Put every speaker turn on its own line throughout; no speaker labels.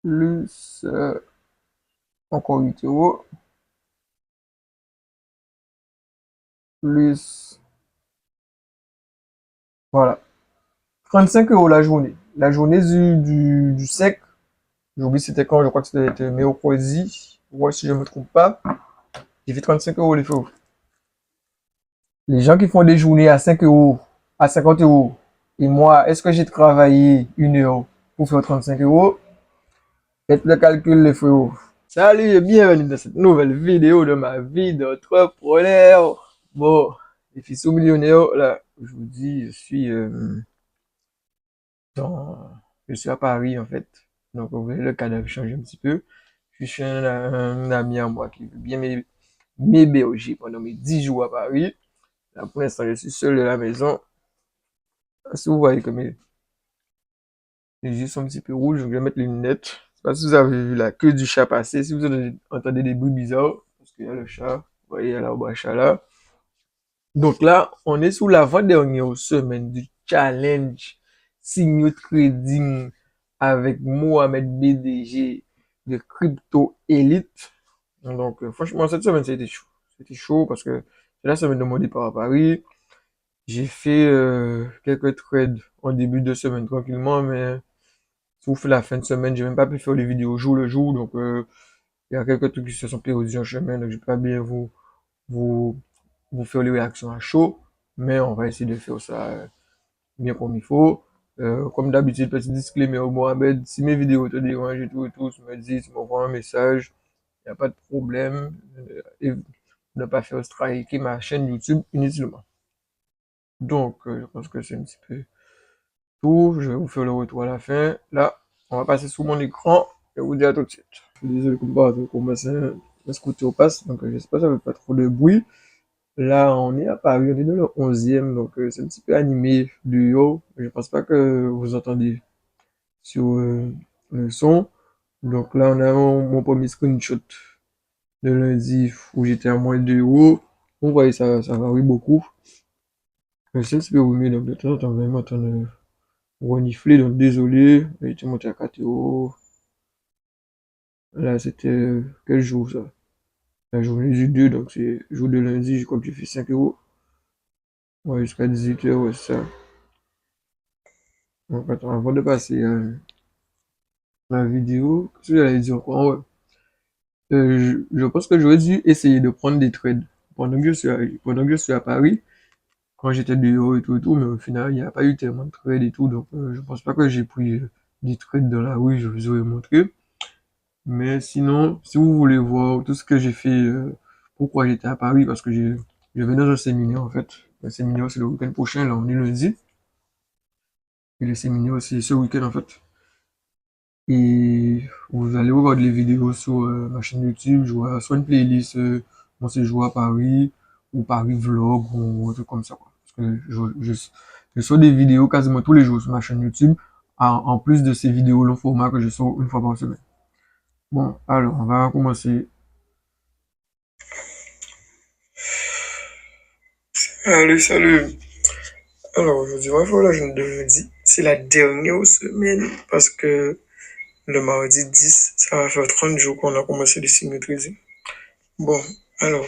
plus encore 8 euros, plus, voilà, 35 euros la journée. La journée du sec, j'oublie c'était quand, je crois que c'était mercredi, ouais, si je ne me trompe pas, j'ai fait 35 euros les feux. Les gens qui font des journées à 5 euros, à 50 euros, et moi, est-ce que j'ai travaillé 1 heure pour faire 35 euros? Faites le calcul, les frérots. Salut et bienvenue dans cette nouvelle vidéo de ma vie d'entrepreneur. Bon, les fils millionnaires, là, je vous dis, dans, je suis à Paris, en fait. Donc, vous voyez, le cadre a changé un petit peu. Je suis chez un ami à moi qui veut bien m'héberger pendant mes 10 jours à Paris. Là, pour l'instant, je suis seul de la maison. Si vous voyez comme les yeux sont un petit peu rouges, je vais mettre les lunettes. Je sais pas si vous avez vu la queue du chat passer. Si vous entendez des bruits bizarres, parce qu'il y a le chat. Vous voyez, il y a l'arbre à chat là. Donc là, on est sous l'avant-dernière semaine du challenge Signal Trading avec Mohamed BDG de Crypto Elite. Donc, franchement, cette semaine, c'était chaud. C'était chaud parce que c'est la semaine de mon départ à Paris. J'ai fait quelques trades en début de semaine tranquillement, mais sauf la fin de semaine, j'ai même pas pu faire les vidéos jour le jour. Donc, il y a quelques trucs qui se sont perdus en chemin, donc je peux pas bien vous, vous faire les réactions à chaud, mais on va essayer de faire ça bien comme il faut. Comme d'habitude, petit disclaimer au Mohamed, si mes vidéos te dérangent et tout, tu me dis, tu m'envoies un message, il n'y a pas de problème. Et ne pas faire striker ma chaîne YouTube inutilement. Donc, je pense que c'est un petit peu tout. Je vais vous faire le retour à la fin. Là, on va passer sous mon écran et vous dire à tout de suite. Je suis désolé pour moi, c'est un scooter passe, donc j'espère que ça ne fait pas trop de bruit. Là, on est à Paris, on est dans le 11e, donc c'est un petit peu animé du haut. Je pense pas que vous entendez sur le son. Donc là, on a mon premier screenshot de lundi où j'étais à moins 2 euros. Vous voyez, ça varie beaucoup. C'est un petit peu mieux, donc de temps en temps, vous allez m'entendre renifler, donc désolé. J'ai été monté à 4 euros. Là, c'était quel jour ça? La journée du 2, donc c'est jour de lundi, je crois que j'ai fait 5 euros. Ouais, jusqu'à 18 heures, ouais, c'est ça. Donc attends, avant de passer la vidéo, qu'est-ce que j'allais dire quoi? Ouais. Je pense que j'aurais dû essayer de prendre des trades pendant que je suis à Paris, quand j'étais dehors et tout, mais au final, il n'y a pas eu tellement de trades et tout, donc je pense pas que j'ai pris des trades dans la rue, je vous aurais montré. Mais sinon, si vous voulez voir tout ce que j'ai fait, pourquoi j'étais à Paris, parce que je vais dans un séminaire en fait. Le séminaire, c'est le week-end prochain, là, on est lundi. Et le séminaire, c'est ce week-end en fait. Et vous allez regarder les vidéos sur ma chaîne YouTube, je vois soit une playlist Mon séjour à Paris, ou Paris Vlog, ou un truc comme ça, quoi. Parce que je sors des vidéos quasiment tous les jours sur ma chaîne YouTube, en plus de ces vidéos long format que je sors une fois par semaine. Bon, alors, on va commencer. Allez, salut! Alors, aujourd'hui, on va faire la journée de lundi. C'est la dernière semaine, parce que le mardi 10, ça va faire 30 jours qu'on a commencé le symétrisme. Bon, alors,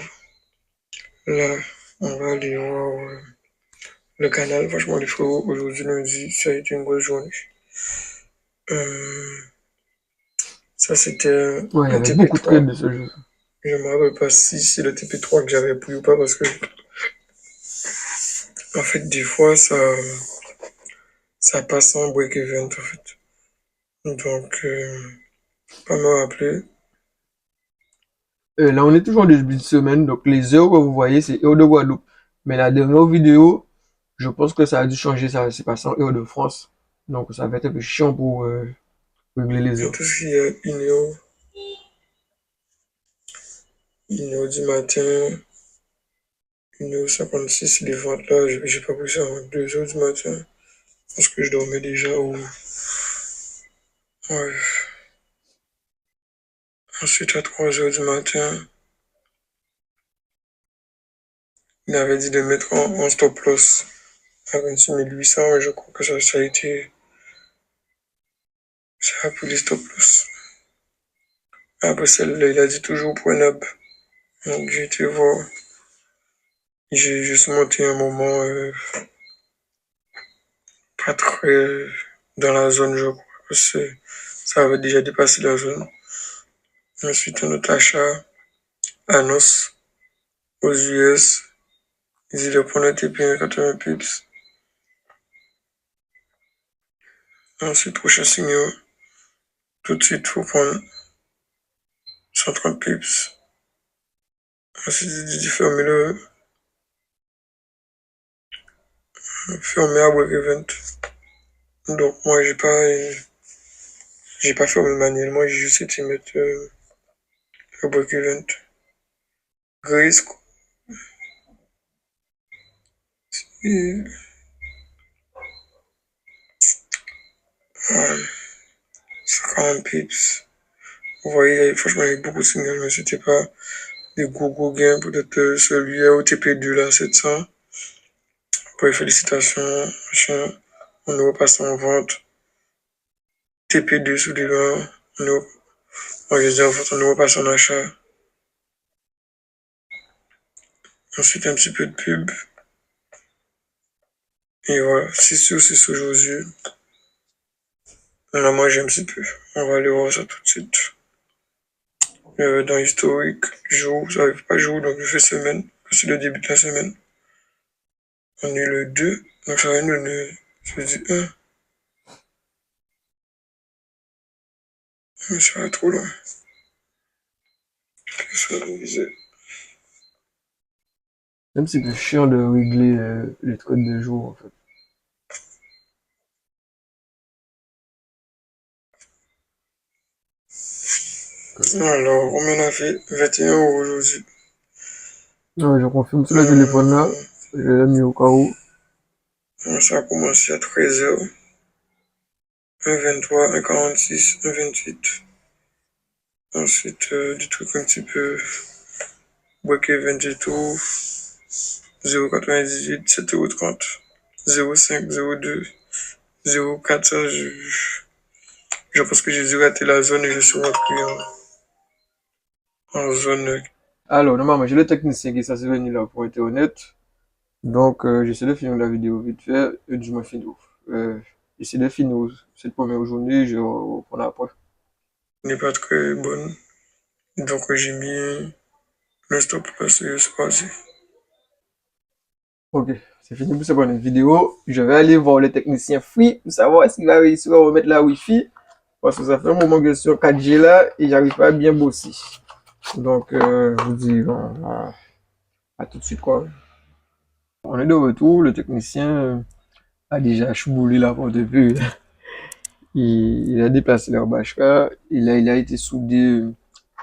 là, on va aller voir le canal. Franchement, les frérots, aujourd'hui, lundi, ça a été une grosse journée. Euh, ça, c'était
Ouais, il y
le
avait beaucoup de
TP3.
trades de ce jeu.
Je me rappelle pas si c'est le TP3 que j'avais pris ou pas, parce que, en fait, des fois, ça passe en break event, en fait. Donc, pas me rappeler.
Là, on est toujours en début de semaine, donc les heures que vous voyez, c'est heure de Guadeloupe. Mais la dernière vidéo, je pense que ça a dû changer, ça s'est passé en heure de France. Donc, ça va être un peu chiant pour régler les heures.
Surtout s'il y a 1 heure du matin, 1h56, les ventes là, j'ai pas pris ça avant 2 heures du matin, parce que je dormais déjà au. Ouais. Ensuite, à 3 heures du matin, il avait dit de mettre en stop loss à 26 800, mais je crois que ça a été. Ça a pris les stop loss.
Après celle-là, il a dit toujours Pornhub. Donc j'ai été voir. J'ai juste monté un moment pas très dans la zone, je crois. Parce que ça avait déjà dépassé la zone. Ensuite, un autre achat, Anos, aux US. Ils disaient de prendre un TP 80 pips. Ensuite, prochain signal, tout de suite, faut prendre 130 pips. Ensuite, il dit fermer à break event. Donc, moi, j'ai pas fermé manuellement, j'ai juste été mettre le break event. Grace, et, 40 pips. Vous voyez, franchement, il y a beaucoup de signaux, mais c'était pas des gros gains. Peut-être celui à OTP2 là, 700. Pour félicitations, machin. On est repassé en vente. TP2 sous des loin. Moi, j'ai dit en fait, on est repassé en achat. Ensuite, un petit peu de pub. Et voilà, 6 sur 6 aujourd'hui. Là, moi, j'ai un petit peu. On va aller voir ça tout de suite. Dans historique, jour, ça arrive pas jour, donc je fais semaine. C'est le début de la semaine. On est le 2, donc ça va nous donner jeudi 1. Mais ça va trop loin. Qu'est-ce que ça disait?
Même si c'est chiant de régler les codes de jour, en fait.
Alors, combien on a fait? 21 € aujourd'hui.
Non, je confirme sur le téléphone là. Je l'ai mis au cas où.
Ça a commencé à 13h. 1,23, 1,46, 1,28. Ensuite, du truc un petit peu break event et tout. 0,98, 7,30. 0,5, 0,2, 0,4. Ça, je pense que j'ai dû rater la zone et je suis rentré en zone.
Alors, normalement, j'ai le technicien qui s'est venu là pour être honnête. Donc, j'essaie de finir la vidéo vite fait et je me finis. J'essaie de finir cette première journée, je reprends après.
N'est pas très bonne. Donc, j'ai mis le stop parce que c'est passé.
Ok, c'est fini pour cette première vidéo. Je vais aller voir le technicien Free pour savoir s'il va réussir à remettre la Wi-Fi. Parce que ça fait un moment que je suis en 4G là et j'arrive pas à bien bosser. Donc, je vous dis à tout de suite quoi. On est de retour, le technicien a déjà chouboulet la porte depuis. Il a déplacé leur bâche-là. Il a été soudé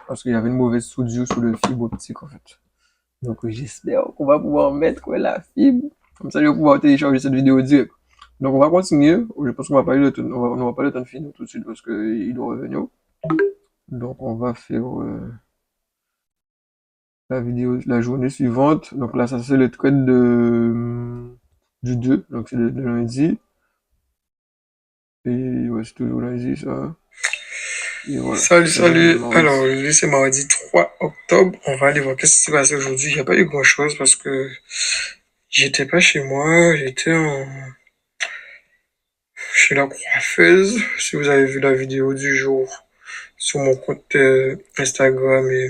parce qu'il y avait une mauvaise soudure sur le fibre optique en fait. Donc j'espère qu'on va pouvoir mettre la fibre. Comme ça, je vais pouvoir télécharger cette vidéo direct. Donc on va continuer. Je pense qu'on va pas le temps, on va pas le temps de finir tout de suite parce qu'il doit revenir. Donc on va faire la vidéo, la journée suivante. Donc là, ça c'est le trade du 2. Donc c'est le lundi. Et ouais, c'est toujours lundi ça. Et voilà.
Salut. Alors, aujourd'hui, c'est mardi 3 octobre. On va aller voir qu'est-ce qui s'est passé aujourd'hui. Il n'y a pas eu grand-chose parce que j'étais pas chez moi. J'étais chez la coiffeuse. Si vous avez vu la vidéo du jour sur mon compte Instagram et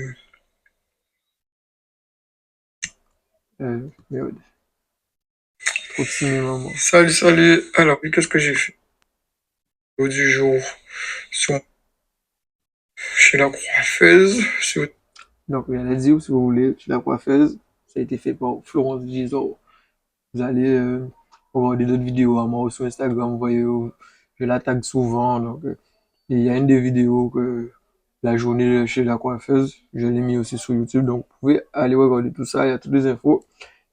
Merde. Trop de cinéma, moi.
Salut. Alors, oui, qu'est-ce que j'ai fait du jour sur, chez la coiffeuse.
Donc, regardez, dit, si vous voulez, chez la coiffeuse, ça a été fait par Florence Gisor. Vous allez regarder d'autres vidéos à moi sur Instagram, vous voyez, je la tag souvent. Donc, et il y a une des vidéos que la journée chez la coiffeuse, je l'ai mis aussi sur YouTube. Donc, vous pouvez aller regarder tout ça, il y a toutes les infos.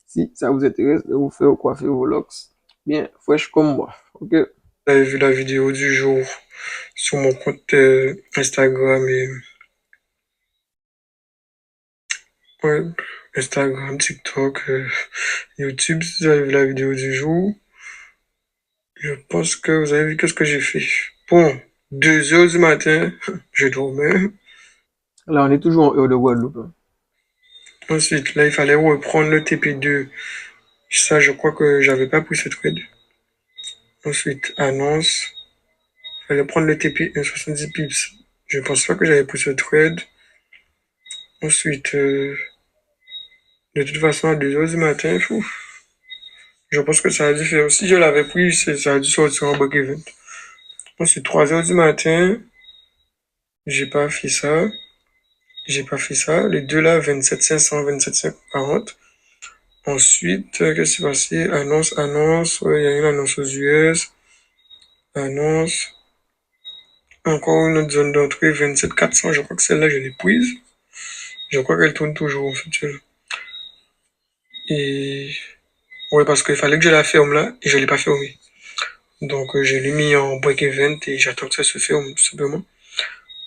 Si ça vous intéresse de vous faire coiffer vos locks, bien fresh comme moi. Ok?
Vous avez vu la vidéo du jour sur mon compte Instagram et ouais, Instagram, TikTok, YouTube. Si vous avez vu la vidéo du jour, je pense que vous avez vu qu'est-ce que j'ai fait. Bon, 2 heures du matin, je dormais. Là, on est toujours en heure de Guadeloupe, hein.
Ensuite, là, il fallait reprendre le TP2. Ça, je crois que j'avais pas pris ce trade. Ensuite, annonce. Il fallait prendre le TP 1,70 pips. Je pense pas que j'avais pris ce trade. Ensuite, de toute façon, à 2 heures du matin, fou, je pense que ça a dû faire. Si je l'avais pris, ça a dû sortir en break event. Ensuite, 3 heures du matin, j'ai pas fait ça. J'ai pas fait ça. Les deux là, 27 500, 27 540. Ensuite, qu'est-ce qui s'est passé? Annonce. Ouais, il y a une annonce aux US. Annonce. Encore une autre zone d'entrée, 27 400. Je crois que celle-là, je l'ai prise. Je crois qu'elle tourne toujours, en fait, celle-là. Et, ouais, parce qu'il fallait que je la ferme là, et je l'ai pas fermée. Donc, je l'ai mis en break event et j'attends que ça se ferme, tout simplement.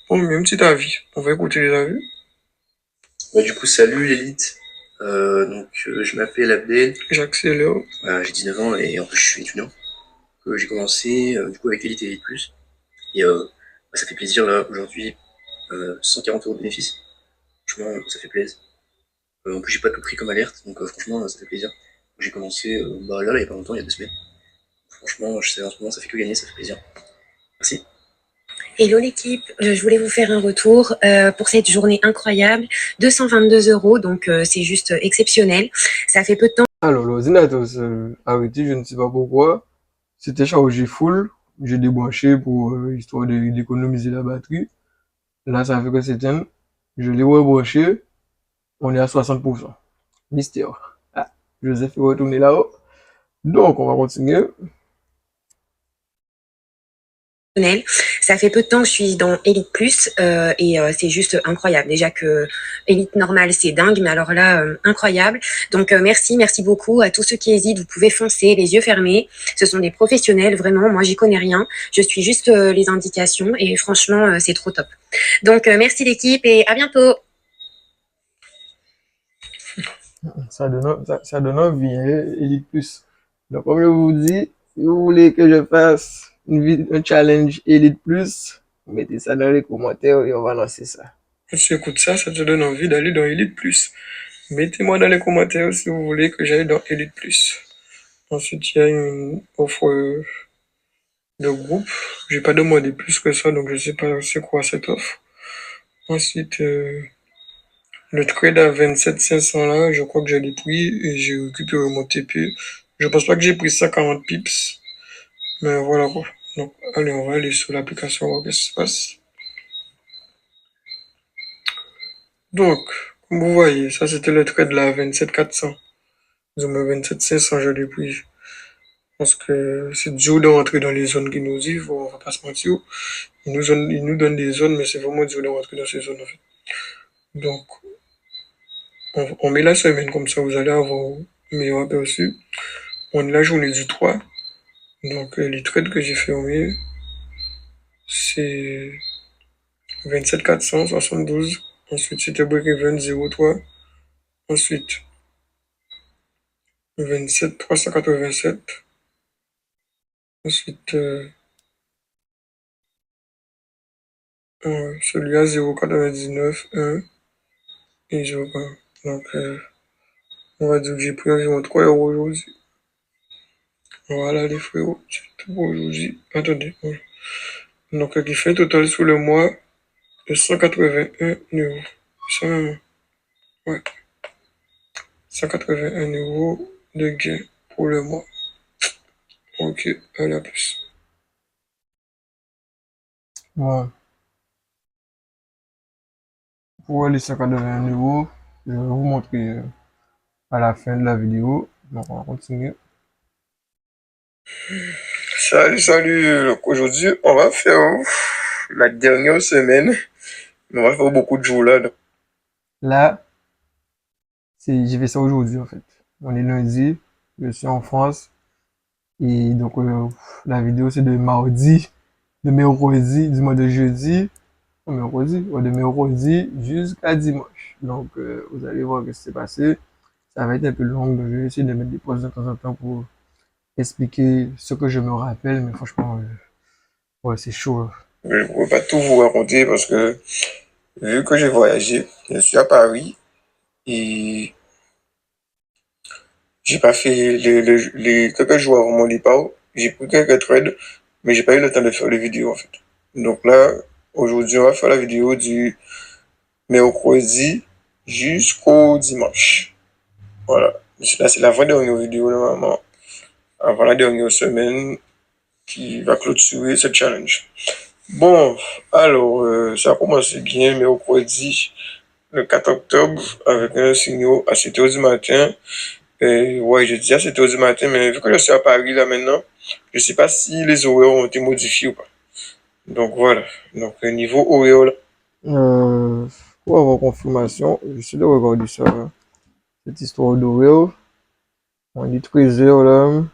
Bon, mais un petit avis. On va écouter les avis.
Ouais, du coup, salut l'élite. Je m'appelle Abdel,
J'accélère.
j'ai 19 ans et en plus je suis étudiant. J'ai commencé du coup avec Elite et Elite Plus. Et ça fait plaisir là aujourd'hui. 140 euros de bénéfice. Franchement, ça fait plaisir. En plus, j'ai pas tout pris comme alerte, donc franchement, ça fait plaisir. J'ai commencé là, il y a pas longtemps, il y a 2 semaines. Franchement, je sais en ce moment, ça fait que gagner, ça fait plaisir. Merci.
Hello l'équipe, je voulais vous faire un retour pour cette journée incroyable. 222 euros, donc c'est juste exceptionnel. Ça fait peu de temps.
Alors, l'ordinateur s'est arrêté, je ne sais pas pourquoi. C'était chargé full. J'ai débranché pour histoire d'économiser la batterie. Là, ça fait que s'éteindre. Je l'ai rebranché. On est à 60%. Mystère. Ah, Joseph est retourné là-haut. Donc, on va continuer.
Ça fait peu de temps que je suis dans Elite Plus et c'est juste incroyable. Déjà que Elite normale c'est dingue, mais alors là incroyable. Donc merci beaucoup à tous ceux qui hésitent. Vous pouvez foncer les yeux fermés. Ce sont des professionnels vraiment. Moi j'y connais rien. Je suis juste les indications et franchement c'est trop top. Donc merci l'équipe et à bientôt.
Ça donne envie, hein, Elite Plus. Donc, comme je vous dis, si vous voulez que je fasse un challenge Elite Plus, mettez ça dans les commentaires et on va lancer ça.
Si tu écoutes ça, ça te donne envie d'aller dans Elite Plus. Mettez-moi dans les commentaires si vous voulez que j'aille dans Elite Plus. Ensuite, il y a une offre de groupe. J'ai pas demandé plus que ça, donc je sais pas c'est quoi cette offre. Ensuite, le trade à 27 500 là, je crois que je l'ai pris et j'ai récupéré mon TP. Je pense pas que j'ai pris 140 pips, mais voilà quoi. Donc, allez, on va aller sur l'application, voir qu'est-ce qui se passe. Donc, comme vous voyez, ça c'était le trade là à 27 400. Ils ont mis 27 500, je l'ai pris. Parce que c'est dur de rentrer dans les zones qu'ils nous disent, on va pas se mentir. Ils nous donnent des zones, mais c'est vraiment dur de rentrer dans ces zones en fait. Donc, on met la semaine comme ça, vous allez avoir un meilleur aperçu. On est la journée du 3. Donc, les trades que j'ai fermés, c'est 27 472. Ensuite, c'était break-even 03. Ensuite, 27 387. Ensuite, celui-là 0,99, 1 et 0. Donc, on va dire que j'ai pris environ 3 euros aujourd'hui. Voilà les frérots, c'est tout pour aujourd'hui. Attendez. Donc, qui fait un total sur le mois de 181 euros. Ça, ouais. 181 euros de gain pour le mois. Ok, allez à plus.
Bon, pour les 181 euros, je vais vous montrer à la fin de la vidéo. Donc, on va continuer.
Salut. Donc, aujourd'hui, on va faire la dernière semaine. On va faire beaucoup de jours là.
Là, j'ai fait ça aujourd'hui en fait. On est lundi, je suis en France. Et donc, la vidéo c'est de mardi, de mercredi, du mois de jeudi, mercredi, ouais, de mercredi jusqu'à dimanche. Donc, vous allez voir ce qui s'est passé. Ça va être un peu long, donc je vais essayer de mettre des pauses de temps en temps pour expliquer ce que je me rappelle, mais franchement, ouais, c'est chaud, hein.
Je ne pourrais pas tout vous raconter parce que
vu que j'ai voyagé, je suis à Paris et j'ai pas fait les quelques jours avant mon départ. J'ai pris quelques trades, mais j'ai pas eu le temps de faire les vidéos en fait. Donc là, aujourd'hui, on va faire la vidéo du mercredi jusqu'au dimanche. Voilà. Là, c'est l'avant-dernière vidéo normalement, avant la dernière semaine qui va clôturer ce challenge. Bon, alors, ça a commencé bien mercredi, le 4 octobre, avec un signal à 7 heures du matin. Ouais, je dis à 7 heures du matin, mais vu que je suis à Paris là maintenant, je sais pas si les horaires ont été modifiés ou pas. Donc voilà. Donc, niveau horaire là.
Pour avoir confirmation, j'essaie de regarder ça, hein. Cette histoire d'horaire. On dit 13 heures là.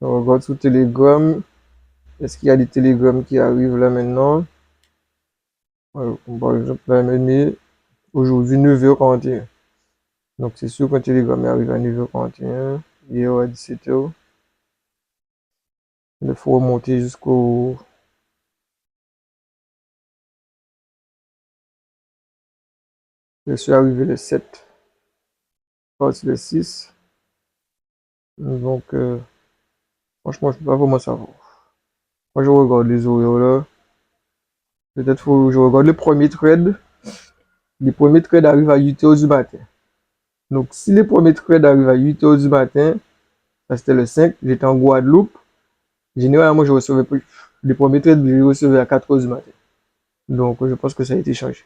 Je regarde sur Telegram. Est-ce qu'il y a des télégrammes qui arrivent là maintenant? Par exemple, là, aujourd'hui 9h41. Donc c'est sûr qu'un télégramme arrive à 9h41. Hier à 17h. Il faut remonter jusqu'au. Je suis arrivé le 7. Parti le 6. Donc, franchement, je ne peux pas vraiment savoir. Moi, je regarde les horaires là. Peut-être faut je regarde le premier trade. Les premiers trades arrivent à 8h du matin. Donc, si les premiers trades arrivent à 8h du matin, ça c'était le 5, j'étais en Guadeloupe. Généralement, je recevais plus. Les premiers trades, je les recevais à 4h du matin. Donc, je pense que ça a été changé.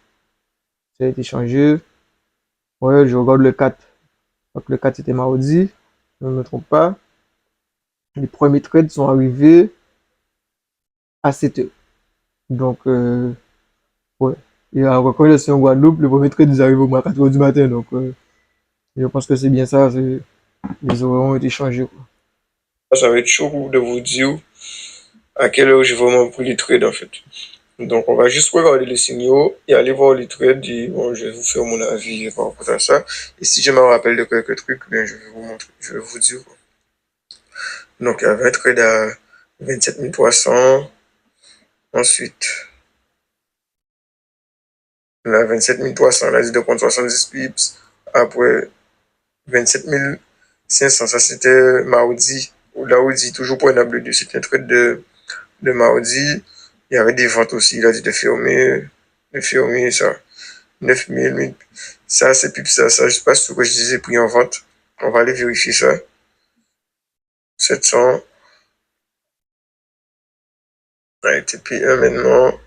Ça a été changé. Ouais, je regarde le 4. Donc, le 4 c'était mardi. Je ne me trompe pas. Les premiers trades sont arrivés à 7h. Donc, ouais. Et alors, quand je suis en Guadeloupe, les premiers trades ils arrivent au moins à 4h du matin. Donc, je pense que c'est bien ça. Les horaires ont été changés, quoi.
Ça va être chaud de vous dire à quelle heure j'ai vraiment pris les trades en fait. Donc, on va juste regarder les signaux et aller voir les trades et bon, je vais vous faire mon avis par rapport à ça. Et si je me rappelle de quelques trucs, bien, je vais vous montrer, je vais vous dire. Donc, il y avait un trade à 27 300. Ensuite, là, 27 300, là, j'ai de prendre 70 pips. Après, 27 500, ça c'était mardi. Ou là où il dit toujours pour un W2, c'était un trade de mardi. Il y avait des ventes aussi, il a dit de fermer ça. 9000, ça c'est pips, ça, je sais pas ce que je disais pris en vente. On va aller vérifier ça. 700. Ouais, TP1 maintenant.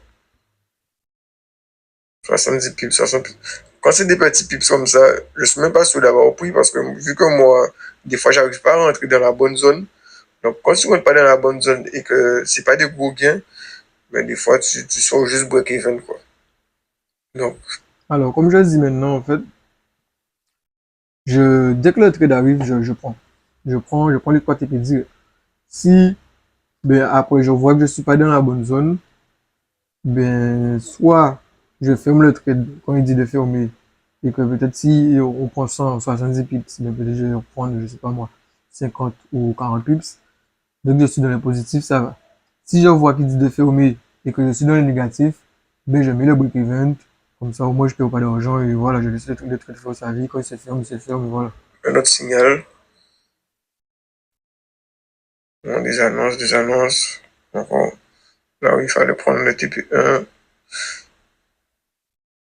70 pips, 60 pips. Quand c'est des petits pips comme ça, je suis même pas sûr d'avoir pris parce que vu que moi, des fois, j'arrive pas à rentrer dans la bonne zone. Donc, quand tu rentres pas dans la bonne zone et que c'est pas des gros gains, ben, des fois, tu sors juste break-even, quoi. Donc,
Alors, comme je dis maintenant, en fait, dès que le trade arrive, je prends. Je prends les 3 TP direct. Si, ben, après, je vois que je suis pas dans la bonne zone, ben, soit je ferme le trade quand il dit de fermer, et que peut-être si on prend 170 pips, ben, peut-être je vais prendre, je sais pas moi, 50 ou 40 pips. Donc, je suis dans le positif, ça va. Si je vois qu'il dit de fermer et que je suis dans le négatif, ben, je mets le break-even. Comme ça, au moins, je perds pas d'argent et voilà, je laisse le trade faire sa vie. Quand il se ferme, et voilà.
un autre signal. Bon, des annonces, des annonces. Donc, là où il fallait prendre le TP1.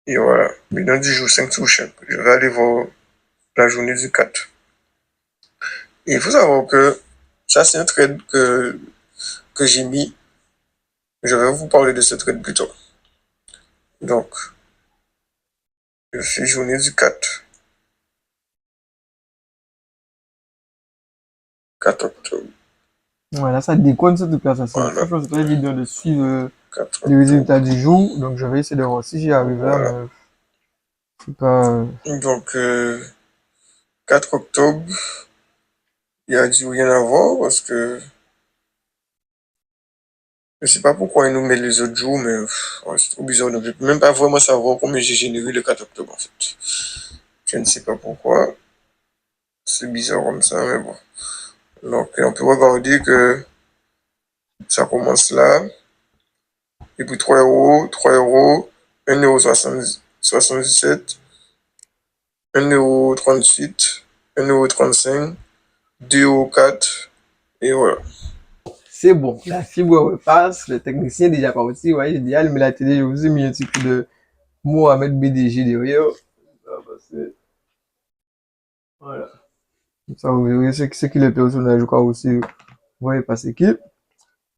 Et voilà. Bilan du jour 5 sous chaque. Je vais aller voir la journée du 4. Et il faut savoir que ça, c'est un trade que j'ai mis. Je vais vous parler de ce trade plus tard. Donc, je fais journée du 4 octobre.
Voilà, ça déconne cette place.
Voilà,
Franchement, c'est pas évident de suivre
4
les résultats
octobre.
du jour. Donc, je vais essayer de voir si j'y arrive là,
Voilà.
mais c'est pas.
Donc, 4 octobre, il y a dû rien avoir parce que je sais pas pourquoi ils nous mettent les autres jours, mais ouais, c'est trop bizarre. Donc, je peux même pas vraiment savoir combien j'ai généré le 4 octobre en fait. Je ne sais pas pourquoi. C'est bizarre comme ça, mais bon. Donc, on peut regarder que ça commence là. Et puis 3 euros, 3 euros. 1,77 1,38 1,35 2,4 et voilà.
C'est bon, la fibre repasse, le technicien est déjà parti, ouais, j'ai dit, allume la télé, je vous ai mis un petit coup de Mohamed BDG derrière. Voilà. Ça, vous verrez ce qu'il est personnage, je crois aussi, vous voyez pas ce qu'il.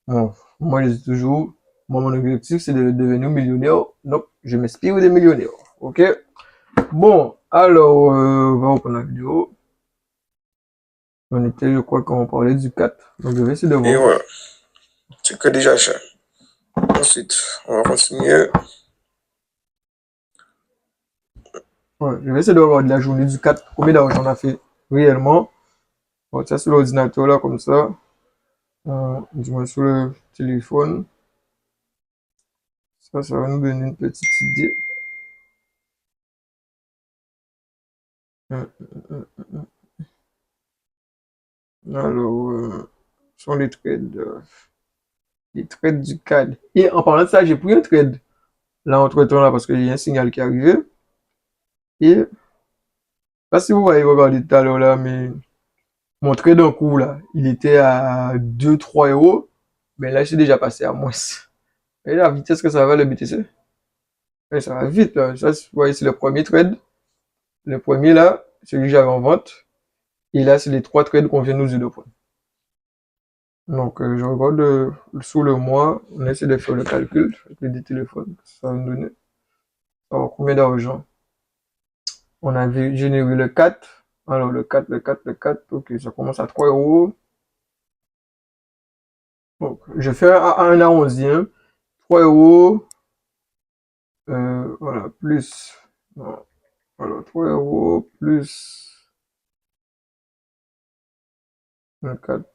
Bon, moi, je dis toujours, moi, mon objectif, c'est de devenir millionnaire. Donc, je m'inspire des millionnaires. Ok? Bon, alors, on va reprendre la vidéo. On était, je crois qu'on parlait du 4. Donc, je vais essayer de
Et
voir.
voilà. C'est que déjà cher. Ensuite, on va continuer.
Ouais, je vais essayer de voir de la journée du 4. Combien d'argent on a fait réellement. On va ça sur l'ordinateur, là, comme ça. Du moins sur le téléphone. Ça va nous donner une petite idée. Euh, euh, Alors, sont les trades du CAD. Et en parlant de ça, j'ai pris un trade là entre-temps là parce qu'il y a un signal qui est arrivé. Et je sais pas si vous voyez regarder tout à l'heure là, mais mon trade en cours là, il était à 2-3 euros. Mais là, je suis déjà passé à moins. Et la vitesse que ça va le BTC. Et ça va vite là. Ça, vous voyez, c'est le premier trade. Le premier là, celui que j'avais en vente. Et là, c'est les 3 trades qu'on vient nous de prendre. Donc, je regarde sous le mois, on essaie de faire le calcul avec les téléphones. Ça va nous donner combien d'argent. On avait généré le 4. Alors, le 4. Ok, ça commence à 3 euros. Donc, je fais un arrondi. 3 euros. Voilà, plus. Voilà, 3 euros plus le 4.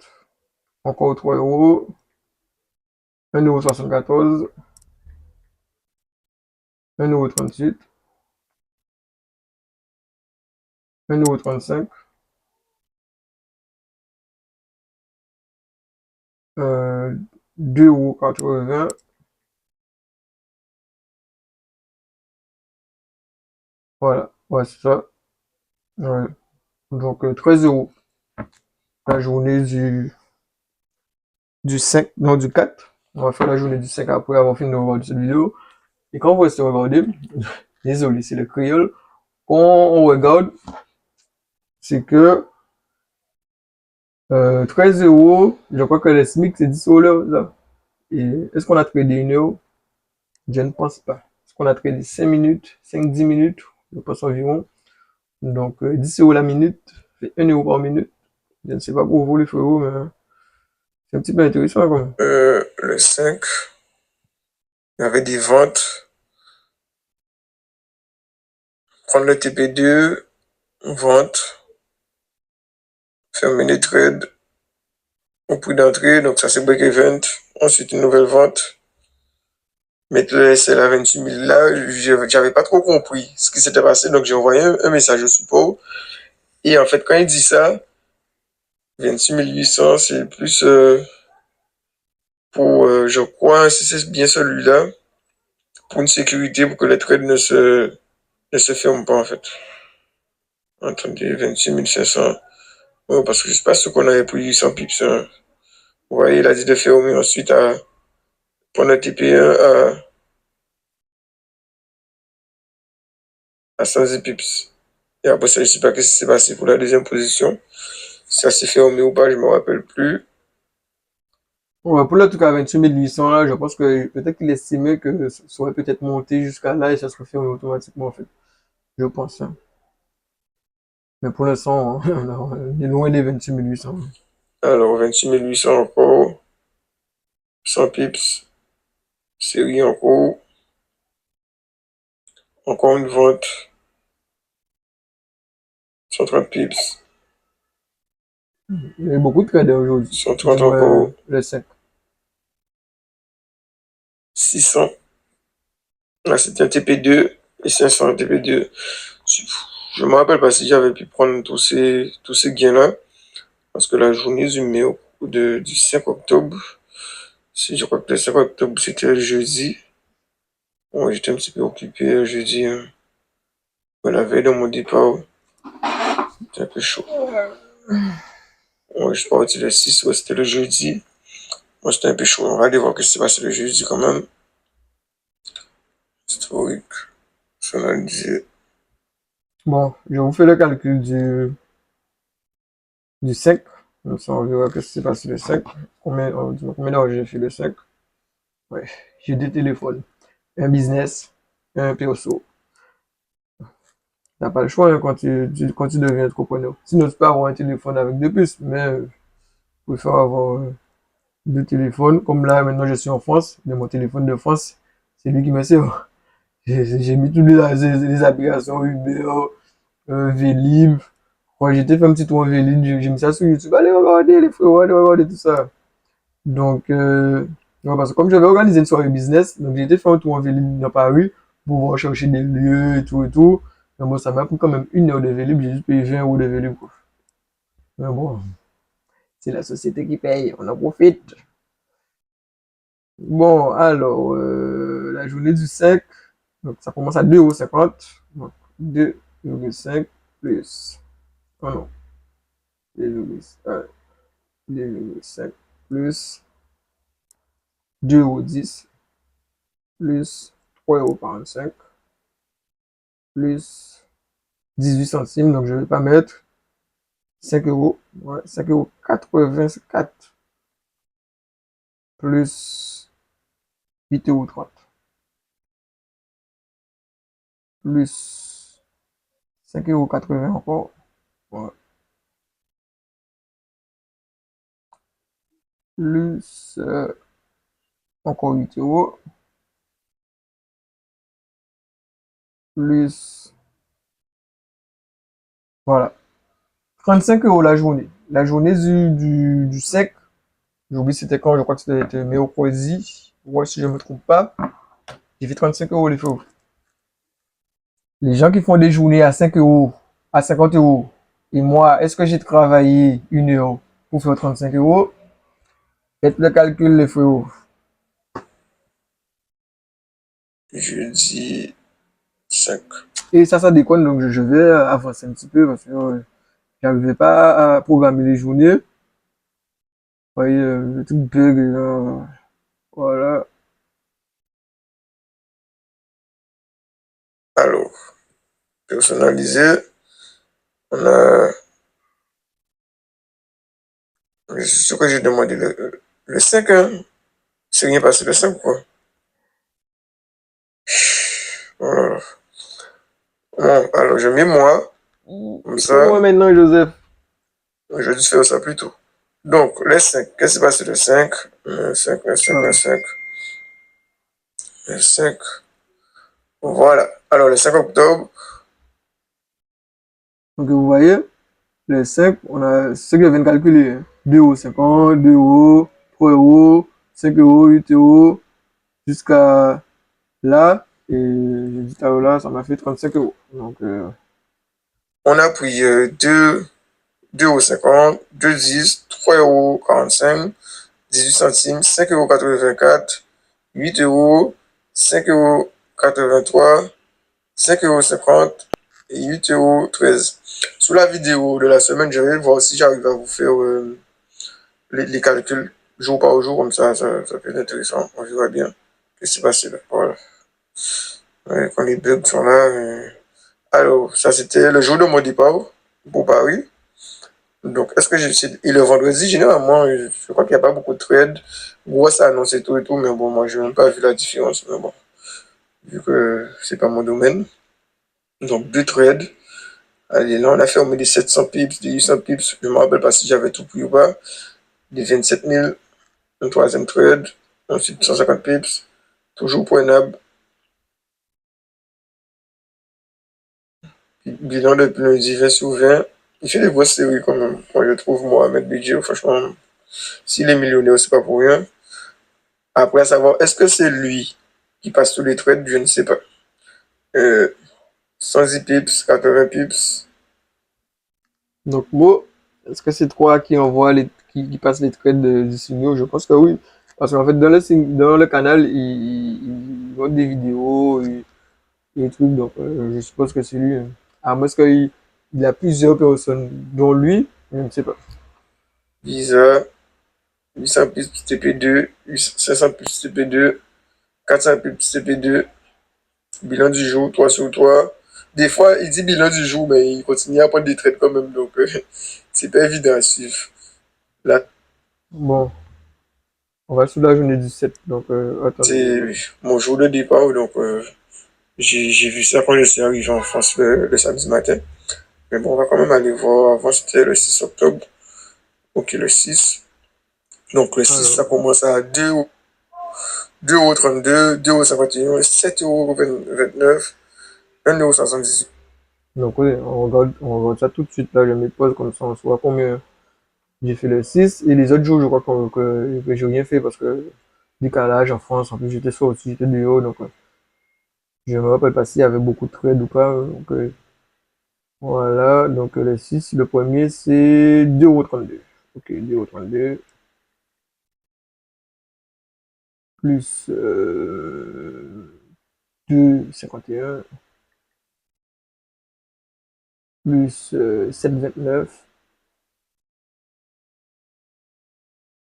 Encore 3 euros. 1,74 €. 1,38 €. 1,35 €. 2,80 €. Voilà, ouais, c'est ça. Ouais. Donc, 13 euros. La journée du 5, non, du 4. On va faire la journée du 5 après avoir fini de regarder cette vidéo. Et quand on va se regarder, désolé, c'est le créole. Quand on regarde, c'est que 13 euros, je crois que le SMIC c'est 10 euros là. Et est-ce qu'on a tradé 1 euro? Je ne pense pas. Est-ce qu'on a tradé 5 minutes, 5-10 minutes? Je pense environ. Donc 10 euros la minute, fait 1 euro par minute. Je ne sais pas pour vous les frérots, mais c'est un petit peu intéressant quand même.
Le 5, il y avait des ventes. Prendre le TP2, vente, fermer les trades au prix d'entrée, donc ça c'est break-even. Ensuite, une nouvelle vente. Mettre le SL à 28 000 là, j'avais pas trop compris ce qui s'était passé, donc j'ai envoyé un message au support. Et en fait, quand il dit ça, 26 800, c'est plus pour, je crois, si c'est bien celui-là, pour une sécurité, pour que les trades ne se ferment pas en fait. Attendez, 26 500. Oh, parce que je sais pas ce qu'on avait pris 100 pips. Hein. Vous voyez, il a dit de fermer ensuite à prendre un TP1 à 110 pips. Et après ça, je sais pas ce qui s'est passé pour la deuxième position. Si ça s'est fermé ou pas, je me rappelle plus.
Ouais, pour le truc à 28 800 là, je pense que peut-être qu'il estimait que ça aurait peut-être monté jusqu'à là et ça se referme automatiquement en fait. Je pense. Hein. Mais pour l'instant, on est loin des 28 800.
Alors, 26 800 encore. 100 pips. Série en cours. Encore une vente. 130 pips.
Il y a eu beaucoup de traders aujourd'hui.
130
Du moins,
encore.
le 5.
600. Là, c'était un TP2 et 500 TP2. Je me rappelle pas si j'avais pu prendre tous ces gains-là. Parce que la journée du 5 octobre, si je crois que le 5 octobre, c'était le jeudi. Bon, j'étais un petit peu occupé jeudi, la veille de mon départ. C'était un peu chaud. Ouais, je suis parti le 6, ouais, c'était le jeudi. Moi, c'était un peu chaud. On va aller voir ce qui s'est passé le jeudi quand même. Historique. Personnalisé.
Bon, je vous fais le calcul du 5. Comme ça, on verra ce qui s'est passé le 5. Dis-moi combien d'heures j'ai fait le 5. Ouais, j'ai deux téléphones. Un business et un perso. T'as pas le choix hein, quand tu deviens entrepreneur. Sinon, tu peux avoir un téléphone avec deux puces, mais je préfère avoir deux téléphones. Comme là, maintenant, je suis en France, mais mon téléphone de France, c'est lui qui me sert. J'ai mis toutes les applications Uber, Vélib. Ouais, j'étais fait un petit tour en Vélib, j'ai mis ça sur YouTube. Allez regarder les frérots, allez regarder tout ça. Donc, ouais, parce que comme j'avais organisé une soirée business, donc j'ai été faire un tour en Vélib dans Paris pour voir chercher des lieux et tout et tout. Mais bon, ça m'a pris quand même 1 heure de Vélib, j'ai juste payé 20 € de Vélib, quoi. Mais bon, c'est la société qui paye, on en profite. Bon, alors, la journée du 5, donc ça commence à 2,50 €. Donc, 2,5 plus, oh non, 2,5 plus 2,10 € plus 3,45 € plus 18 centimes. Donc, je vais pas mettre 5 €. Ouais, 5,84 € plus 8,30 € plus 5,80 € encore. Ouais. Plus encore 8 € plus, voilà, 35 € la journée. La journée du 5, j'oublie c'était quand, je crois que c'était mercredi. Ouais, si je me trompe pas. J'ai fait 35 € les feux. Les gens qui font des journées à 5 €, à 50 €, et moi, est-ce que j'ai travaillé 1 heure pour faire 35 €? Faites le calcul, les feux.
Jeudi 5.
Et ça déconne, donc je vais avancer un petit peu parce que j'arrivais pas à programmer les journées. Vous voyez, le truc bug, là. Voilà.
Alors, personnalisé. On a, ce que j'ai demandé le 5, hein. C'est rien passé le 5, quoi. Voilà. Bon, alors je mets moi, comme
C'est moi
ça,
maintenant, Joseph.
je vais juste faire ça plus tôt. Donc, le 5, qu'est-ce qui s'est passé le 5? Le 5, le 5, le
Voilà.
5, le 5. Voilà. Alors, le 5 octobre,
Donc vous voyez, les 5, on a ce que je viens de calculer, hein. 2,50 €, 2 €, 3 €, 5 €, 8 € jusqu'à là. Et j'ai dit tout à l'heure là, ça m'a fait 35 €. Donc,
on a pris 2,50 €, 2,10 €, 3,45 €, 18 centimes, 5,84 €, 8 €, 5,83 €, 5,50 € et 8,13 €. Sous la vidéo de la semaine, je vais voir si j'arrive à vous faire les calculs jour par jour, comme ça peut être intéressant. On verra bien ce qui s'est passé là. Voilà. Ouais, quand les bugs sont là. Alors, ça c'était le jour de mon départ pour Paris. Donc, est-ce que et le vendredi, généralement, je crois qu'il n'y a pas beaucoup de trades. Grosse annonce et tout, mais bon, moi, je n'ai même pas vu la différence. Mais bon, vu que c'est pas mon domaine. Donc, deux trades. Allez, là, on a fait au moins des 700 pips, des 800 pips. Je ne me rappelle pas si j'avais tout pris ou pas. Des 27 000, un troisième trade. Ensuite, 150 pips. Toujours prenable. Bilan depuis lundi 20 sur 20. Il fait des grosses séries quand même. Moi, je trouve Mohamed Bidjo, franchement, s'il est millionnaire, c'est pas pour rien. Après, à savoir, est-ce que c'est lui qui passe tous les trades? Je ne sais pas. 110 pips, 80 pips.
donc bon, est-ce que c'est toi qui envoie qui passe les trades du signaux? Je pense que oui.
Parce qu'en fait, dans le canal, il monte des vidéos et des trucs, donc je suppose que c'est lui, hein. À moins qu'il a plusieurs personnes, dont lui, je ne sais pas.
Visa, 800 plus TP2, 500 plus TP2, 400 plus TP2, bilan du jour, 3 sur 3. Des fois, il dit bilan du jour, mais il continue à prendre des trades quand même, donc c'est pas évident à suivre. Là,
Bon, on va sur la journée 17, donc attendez.
c'est mon jour de départ, donc j'ai vu ça quand je suis arrivé en France le samedi matin. Mais bon, on va quand même aller voir. Avant, c'était le 6 octobre. Ok, le 6. Donc, le 6,
Alors,
ça commence à 2,32 €, 2,51 €, 7,29 €, 1,78 €.
donc oui, on regarde ça tout de suite, là, je me pose comme ça, on voit combien j'ai fait le 6, et les autres jours, je crois que j'ai rien fait, parce que décalage en France, en plus j'étais sorti, j'étais dehors, donc je me rappelle pas s'il y avait beaucoup de trades ou pas, donc voilà, donc le 6, le premier c'est 2,32 €. Ok, 2,32 € plus 2,51 plus 7,29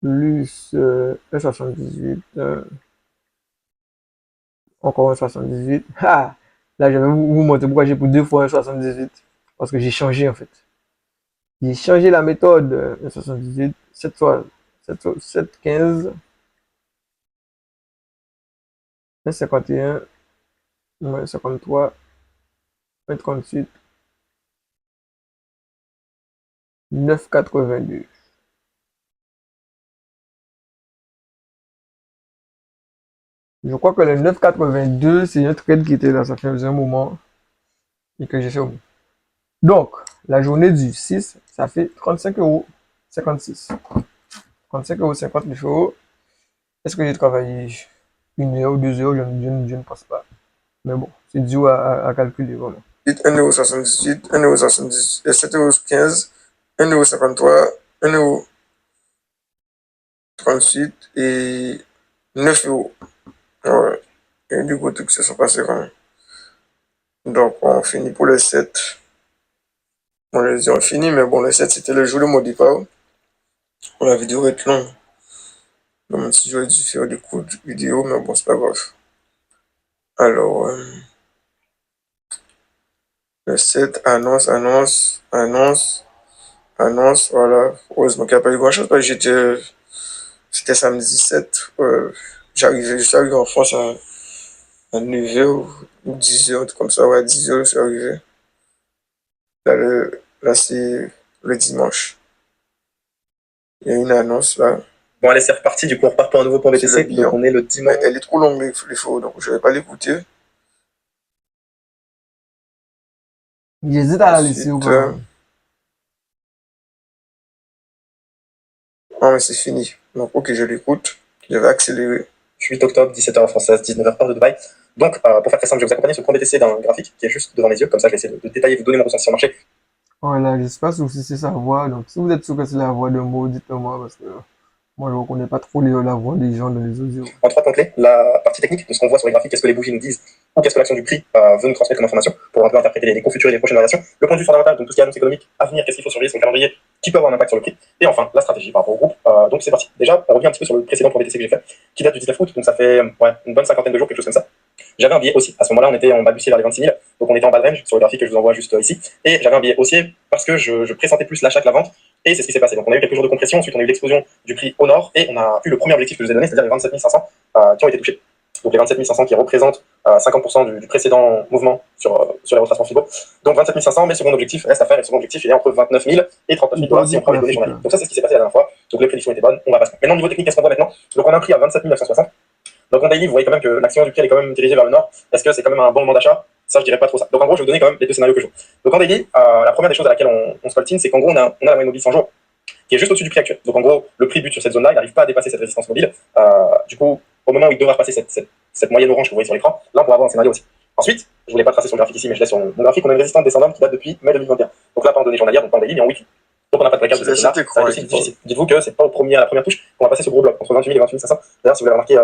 plus 1,78, encore 1,78. Ah! Là, je vais vous montrer pourquoi j'ai pris deux fois 1,78. Parce que j'ai changé en fait. J'ai changé la méthode. 1,78, 7,15, 1,51, 1,53, 1,38, 9,82. Je crois que le 9,82, c'est un trade qui était là, ça faisait un moment, et que j'ai fait au mieux. Donc, la journée du 6, ça fait 35,56 €. 35,59 €. Est-ce que j'ai travaillé une heure ou 2 heures? Je ne pense pas. Mais bon, c'est dur à calculer, vraiment.
1,78 €, 1,78 €, 7,15 €, 1,53 €, 1,38 € et 9 €. Ouais. Il y a du coup, trucs qui se sont passés quand même. Donc, on finit pour le 7. On les dit on finit, mais bon, le 7, c'était le jour de mon départ. Bon, la vidéo va être longue. Même si j'aurais dû faire des coups de vidéo, mais bon, c'est pas grave. Alors, le 7, annonce, voilà. Heureusement qu'il n'y a pas eu grand chose parce que c'était samedi 7. Je suis arrivé en France à 9 h ou 10 h, un truc comme ça, ouais, à 10 h, je suis arrivé. Là, c'est le dimanche. Il y a une annonce là.
Bon, allez, c'est reparti. Du coup, on repart pour un nouveau point
C'est le
BTC. Donc,
bilan.
on est le
Mais
dimanche.
elle est trop longue, les photos, donc je vais pas l'écouter.
J'hésite à la laisser ou
Ensuite,
pas.
ah, mais c'est fini. Donc, ok, je l'écoute. Je vais accélérer.
8 octobre, 17 h française, 19 h heure de Dubaï. Donc, pour faire très simple, je vais vous accompagner sur le point BTC d'un graphique qui est juste devant mes yeux. Comme ça, je vais essayer de détailler, vous donner mon ressenti sur le marché.
Voilà, je sais pas si c'est sa voix. Donc, si vous êtes sûr que c'est la voix de Mo, dites-le moi parce que moi, je ne reconnais pas trop la voix des gens dans les audios.
En trois points clés, la partie technique de ce qu'on voit sur les graphiques, qu'est-ce que les bougies nous disent, ou qu'est-ce que l'action du prix veut nous transmettre comme information pour un peu interpréter les cours futurs et les prochaines variations. Le point de vue fondamental, donc tout ce qui est annonce économique, avenir, qu'est-ce qu'il faut surveiller, son calendrier, qui peut avoir un impact sur le prix. Et enfin, la stratégie par rapport au groupe. Donc c'est parti. Déjà, on revient un petit peu sur le précédent point BTC que j'ai fait, qui date du 19 août, donc ça fait une bonne cinquantaine de jours, quelque chose comme ça. J'avais un billet aussi. À ce moment-là, on était en balbutier vers les 26 000. Donc on était en bas de range sur le graphique que je vous envoie juste ici. Et j'avais un billet haussier parce que je pressentais plus l'achat que la vente. Et c'est ce qui s'est passé. Donc on a eu quelques jours de compression. Ensuite, on a eu l'explosion du prix au nord. Et on a eu le premier objectif que je vous ai donné, c'est-à-dire les 27 500 qui ont été touchés. Donc les 27 500 qui représentent 50% du précédent mouvement sur les retracements Fibo. Donc 27 500, mais second objectif reste à faire. Et le second objectif, il est entre 29 000 et 39 000 $ si on prend les données journalières. Donc ça, c'est ce qui s'est passé la dernière fois. Donc les prédictions étaient bonnes. On va passer. Maintenant, niveau technique, qu'est-ce qu'on voit maintenant? Donc on a un prix à 27 960. Donc en daily, vous voyez quand même que l'action du prix elle est quand même dirigée vers le nord. Est-ce que c'est quand même un bon moment d'achat? Ça, je dirais pas trop ça. Donc en gros, je vais vous donner quand même les deux scénarios que je vois. Donc en daily, la première des choses à laquelle on se coltine, c'est qu'en gros, on a la moyenne mobile 100 jours qui est juste au-dessus du prix actuel. Donc en gros, le prix but sur cette zone-là, il n'arrive pas à dépasser cette résistance mobile. Du coup, au moment où il devra passer cette moyenne orange que vous voyez sur l'écran, là, on pourra avoir un scénario aussi. Ensuite, je ne voulais pas tracer sur le graphique ici, mais je laisse sur mon graphique, on a une résistance descendante qui date depuis mai 2021. Donc là, pas en données journalières, donc pas en daily, mais en weekly. Donc on n'a pas de breakout de cette zone-là, ça va être aussi difficile. Dites-vous que c'est pas à la première touche qu'on va passer ce gros bloc, entre 28 000 et 28 500. D'ailleurs, si vous l'avez remarqué,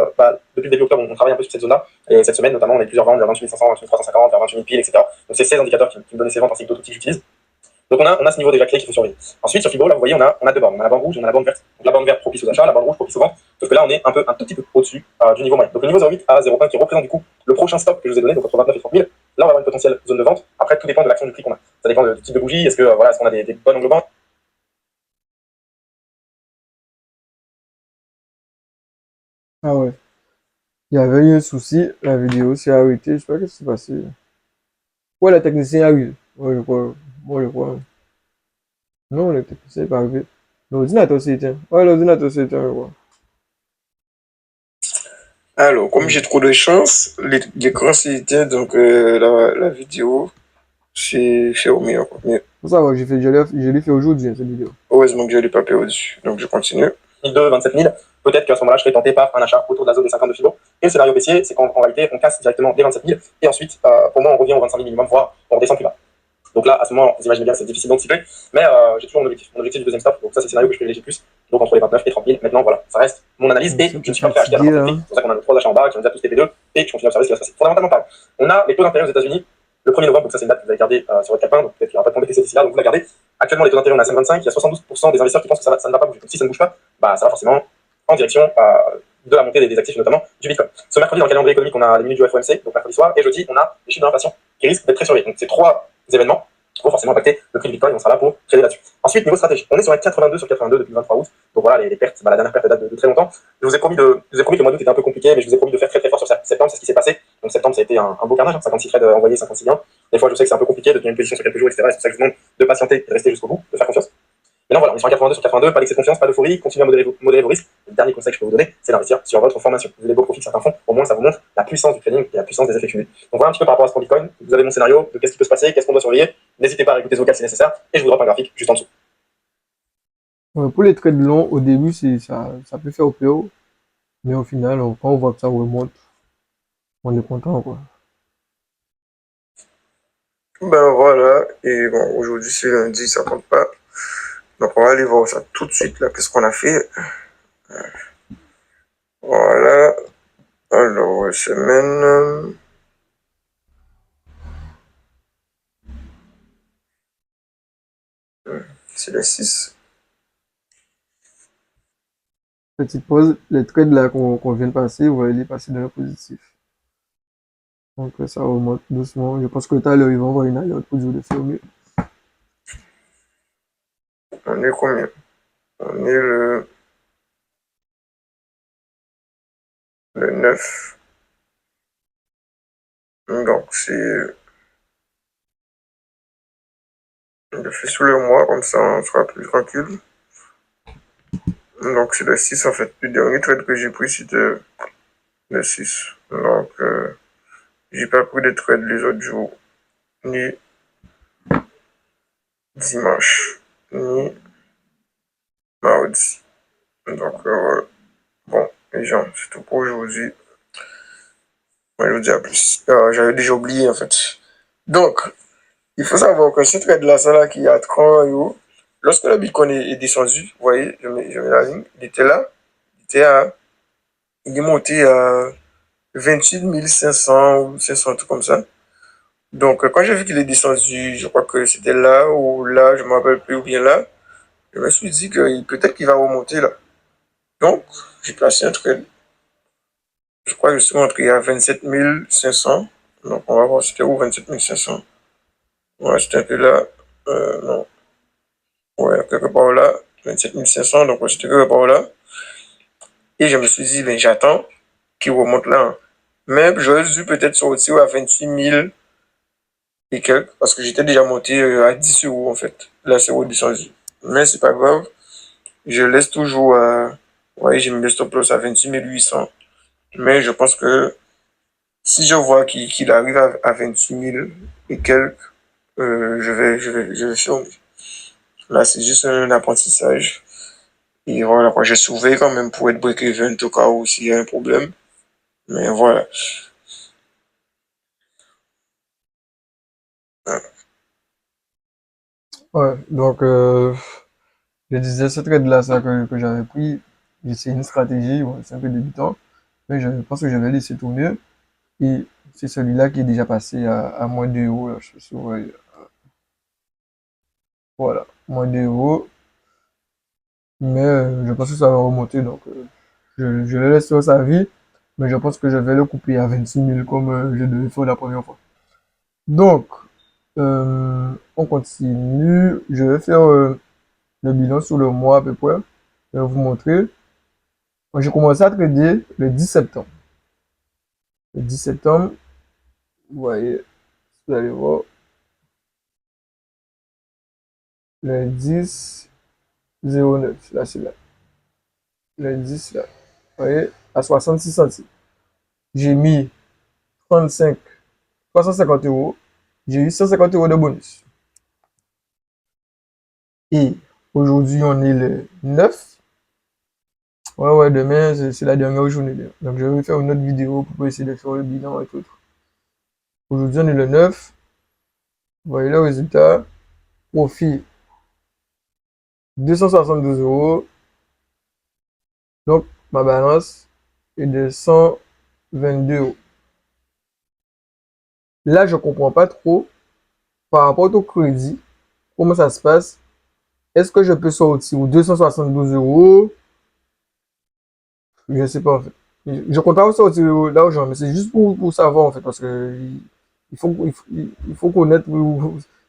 depuis le début octobre, on travaille un peu sur cette zone-là, et cette semaine notamment, on a eu plusieurs ventes vers 28 500, 28 350, vers 28 000 piles, etc. Donc c'est ces indicateurs qui me donnent ces ventes ainsi que d'autres outils que j'utilise. Donc on a ce niveau déjà clé qu'il faut surveiller. Ensuite, sur Fibo, là, vous voyez, on a deux bandes. On a la bande rouge et on a la bande verte. Donc la bande verte propice aux achats, la bande rouge propice aux ventes. Sauf que là, on est un tout petit peu au-dessus du niveau moyen. Donc le niveau 0,8 à 0,1 qui représente du coup le prochain stop que je vous ai donné, donc entre 29 et 30 000. Là, on va avoir une potentielle zone de vente. Après, tout dépend de l'action du prix qu'on a. Ça dépend du type de bougie. Est-ce que est-ce qu'on a des bonnes angles bandes?
Ah ouais. Il y avait eu un souci, la vidéo s'est arrêtée, je sais pas ce qui s'est passé. Ouais, la technicien arrive. Ouais, je crois. Moi, je crois. Non, le technicien n'est pas arrivé. L'ordinateur s'est éteint. Ouais, l'ordinateur s'est éteint, je crois.
Alors, comme j'ai trop de chance, l'écran s'est éteint, donc la vidéo s'est fermée encore. Mais
Pour ça, ouais, je l'ai fait aujourd'hui, hein, cette vidéo.
heureusement que je ne l'ai pas perdu. Donc je continue.
2, 27 000. Peut-être qu'à ce moment-là, je serais tenté par un achat autour de la zone des 50 de Fibo. Et le scénario baissier, c'est qu'en réalité, on casse directement des 27 000. Et ensuite, pour moi, on revient aux 25 000 minimum, voire on redescend plus bas. Donc là, à ce moment, vous imaginez bien que c'est difficile d'anticiper, mais j'ai toujours mon objectif. Mon objectif du deuxième stop, donc ça, c'est le scénario que je privilégie plus. Donc entre les 29 et 30 000. Maintenant, voilà, ça reste mon analyse et je ne suis pas prêt à acheter à n'importe quel prix. C'est pour ça qu'on a nos 3 achats en bas, qui ont déjà tous TP2 et je continue à observer ce qui va se passer. Fondamentalement parlant, on a les taux d'intérêt aux États-Unis le 1er novembre, donc ça, c'est une date que vous allez garder sur votre calepin, donc peut-être qu'il n'y aura pas de BTC d'ici là, donc vous la gardez. Actuellement, les taux d'intérêt, on a 5,25, il y a 72% des investisseurs qui pensent que ça ne va pas bouger. Donc si ça ne bouge pas, bah, ça va forcément en direction de la montée des actifs, notamment du Bitcoin. Ce mercredi, dans le calendrier économique, on a les minutes du FOMC, donc mercredi soir, et jeudi, on a les chiffres de l'inflation qui risquent d'être très surveillés. Donc ces 3 événements vont forcément impacter le prix du Bitcoin, on sera là pour trader là-dessus. Ensuite, niveau stratégie, on est sur un 82 sur 82 depuis le 23 août, donc voilà, les pertes, la dernière perte date de très longtemps. Je vous ai promis que le mois d'août était un peu compliqué, mais je vous ai promis de faire très très fort sur septembre, c'est ce qui s'est passé. Donc septembre, ça a été un beau carnage, 56 trades envoyés, 56 gains. Des fois, je sais que c'est un peu compliqué de tenir une position sur quelques jours, etc. C'est pour ça que je vous demande de patienter et de rester jusqu'au bout, de faire confiance. Mais non, voilà, on est sur un 82 sur 82, pas d'excès de confiance, pas d'euphorie, continuez à modérer vos risques. Le dernier conseil que je peux vous donner, c'est d'investir sur votre formation. Vous avez les beaux profits que certains font, au moins ça vous montre la puissance du trading et la puissance des effets cumulés. Donc voilà un petit peu par rapport à ce Bitcoin. Vous avez mon scénario de qu'est-ce qui peut se passer, qu'est-ce qu'on doit surveiller. N'hésitez pas à écouter ce vocal si nécessaire, et je vous drop un graphique juste en dessous.
Pour les trades longs, au début, ça peut faire au PO, mais au final, quand on voit que ça remonte, on est content, quoi.
Ben voilà, et bon, aujourd'hui c'est lundi, ça compte pas. Donc on va aller voir ça tout de suite, là, qu'est-ce qu'on a fait. Voilà, alors, semaine... C'est le 6.
Petite pause, les trades là qu'on vient de passer, vous voyez les passer dans le positif. Donc ça remonte doucement. Je pense que tout à l'heure, ils vont avoir une alerte pour dire de fermer.
On est combien? On est le 9. Donc c'est... On le fait sous le mois, comme ça on sera plus tranquille. Donc c'est le 6 en fait. Le dernier trade que j'ai pris c'était le 6. Donc j'ai pas pris de trade les autres jours. Ni dimanche. Ni mardi. Donc bon, les gens, c'est tout pour aujourd'hui. Moi je vous dis à plus. J'avais déjà oublié en fait. Donc, il faut savoir que ce trade-là, ça là, qui a 30 euros, lorsque le Bitcoin est descendu, vous voyez, je mets la ligne, il était là, il est monté à 28 500 ou 500, un truc comme ça. Donc, quand j'ai vu qu'il est descendu, je crois que c'était là ou là, je ne me rappelle plus, ou bien là, je me suis dit que peut-être qu'il va remonter là. Donc, j'ai placé un trade. Je crois que je suis rentré à 27 500. Donc, on va voir c'était où 27 500. Ouais, c'était un peu là. Non. Ouais, quelque part là. 27 500, donc c'était quelque part là. Et je me suis dit, ben j'attends qu'il remonte là. Mais j'aurais dû peut-être sortir à 28 000 et quelques, parce que j'étais déjà monté à 10 euros en fait. Là, c'est redescendu. Mais c'est pas grave. Je laisse toujours à... Ouais, j'ai mis le stop loss à 28 800. Mais je pense que si je vois qu'il arrive à 28 000 et quelques, je vais fermer. Là, c'est juste un apprentissage. Et voilà, quoi, j'ai surveillé quand même pour être break-even au cas où s'il y a un problème. Mais voilà.
Ouais, donc Je disais, ce trade-là, ça, que j'avais pris, c'est une stratégie, bon, c'est un peu débutant, mais je pense que je vais laisser tourner. Et c'est celui-là qui est déjà passé à moins 2 euros, là, voilà, moins 2 euros. Mais je pense que ça va remonter, donc je le laisse sur sa vie, mais je pense que je vais le couper à 26 000 comme je devais faire la première fois. Donc, on continue. Je vais faire le bilan sur le mois à peu près. Je vais vous montrer. Moi, j'ai commencé à trader le 10 septembre. Le 10 septembre, vous voyez, vous allez voir, le 10,09, là c'est là. Le 10 là, vous voyez, à 66 centimes. J'ai mis 35, 350 euros. J'ai eu 150 euros de bonus. Et aujourd'hui, on est le 9. Ouais, demain, c'est la dernière journée. Donc, je vais faire une autre vidéo pour essayer de faire le bilan et tout. Aujourd'hui, on est le 9. Vous voyez le résultat. Profit 272 euros. Donc, ma balance est de 122 euros. Là, je comprends pas trop par rapport au crédit. Comment ça se passe? Est-ce que je peux sortir aux 272 euros? Je ne sais pas en fait. Je compte pas sortir l'argent, mais c'est juste pour savoir en fait, parce que il faut connaître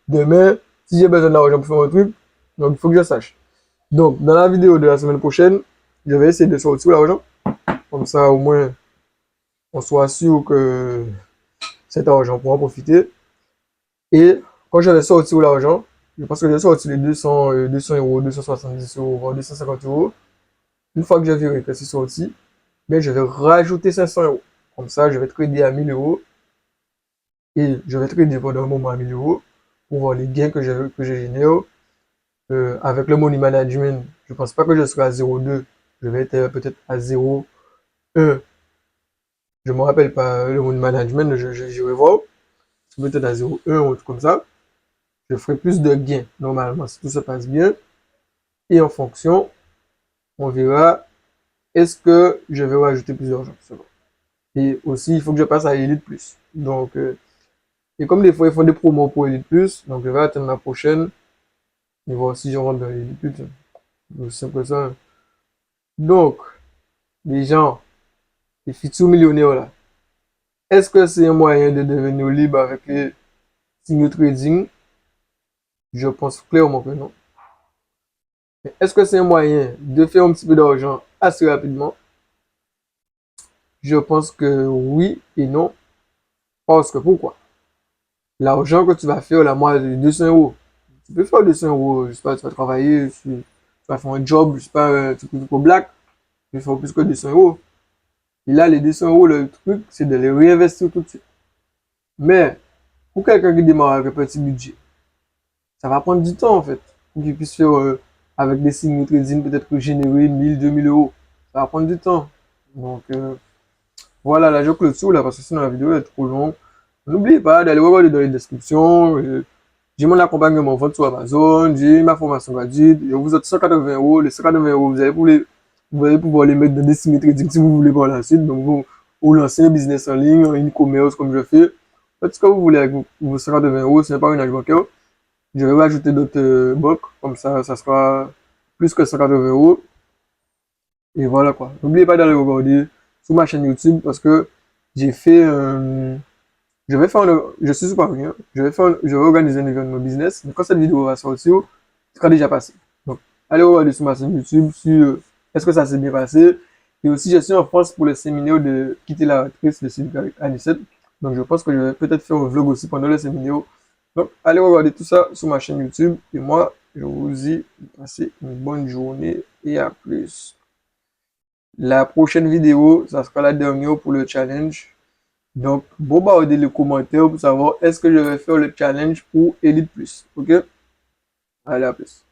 demain si j'ai besoin d'argent pour faire un truc, donc il faut que je sache. Donc, dans la vidéo de la semaine prochaine, je vais essayer de sortir l'argent. Comme ça, au moins, on soit sûr que cet argent pourra en profiter. Et quand je vais sortir l'argent, je pense que je vais sortir les 200 euros, 270 euros, voire 250 euros. Une fois que je verrai que c'est sorti, mais je vais rajouter 500 euros. Comme ça, je vais trader à 1000 euros et je vais trader pendant un moment à 1000 euros pour voir les gains que je génère. Avec le money management, je pense pas que je serai à 0,2. Je vais être peut-être à 0,1. Je me rappelle pas le money management, je vais voir. Peut-être à 0,1 ou autre comme ça. Je ferai plus de gains normalement si tout se passe bien. Et en fonction, on verra est-ce que je vais rajouter plus d'argent. Et aussi, il faut que je passe à Elite Plus. Donc, et comme des fois, ils font des promos pour Elite Plus, donc je vais attendre la prochaine et voir si je rentre dans Elite Plus. C'est simple que ça. Donc, les gens, les futurs millionnaires là, est-ce que c'est un moyen de devenir libre avec les signaux trading? Je pense clairement que non. Mais est-ce que c'est un moyen de faire un petit peu d'argent assez rapidement? Je pense que oui et non. Parce que pourquoi? L'argent que tu vas faire, la moitié de 200 euros, tu peux faire 200 euros, je sais pas, tu vas travailler, tu vas faire un job, je sais pas, un truc pour black, tu peux faire plus que 200 euros. Et là, les 200 euros, le truc, c'est de les réinvestir tout de suite. Mais, pour quelqu'un qui démarre avec un petit budget, ça va prendre du temps, en fait, pour qu'il puisse faire, avec des signaux trading, peut-être générer 1000, 2000 euros. Ça va prendre du temps. Donc, voilà, là, je clôture, là, parce que sinon la vidéo est trop longue. N'oubliez pas d'aller regarder dans les descriptions. J'ai mon accompagnement vente sur Amazon, j'ai ma formation gratuite. Je vous offre 180 euros. Les 180 euros, vous allez pouvoir les mettre dans des signaux trading si vous voulez par la suite. Donc, vous lancez un business en ligne, un e-commerce comme je fais. Faites ce que vous voulez avec vos 180 euros, ce n'est pas une agence bancaire. Je vais ajouter d'autres banques, comme ça sera plus que 180 euros. Et voilà quoi. N'oubliez pas d'aller regarder sur ma chaîne YouTube parce que j'ai fait je suis super bien. Je vais organiser un événement business. Donc quand cette vidéo va sortir, ce sera déjà passé. Donc, allez regarder sur ma chaîne YouTube sur est-ce que ça s'est bien passé. Et aussi, je suis en France pour le séminaire de quitter la retraite de Sylvie avec Anicette. Donc, je pense que je vais peut-être faire un vlog aussi pendant le séminaire. Donc, allez regarder tout ça sur ma chaîne YouTube. Et moi, je vous dis, passez une bonne journée et à plus. La prochaine vidéo, ça sera la dernière pour le challenge. Donc, bombardez les commentaires pour savoir est-ce que je vais faire le challenge pour Elite Plus. Ok? Allez, à plus.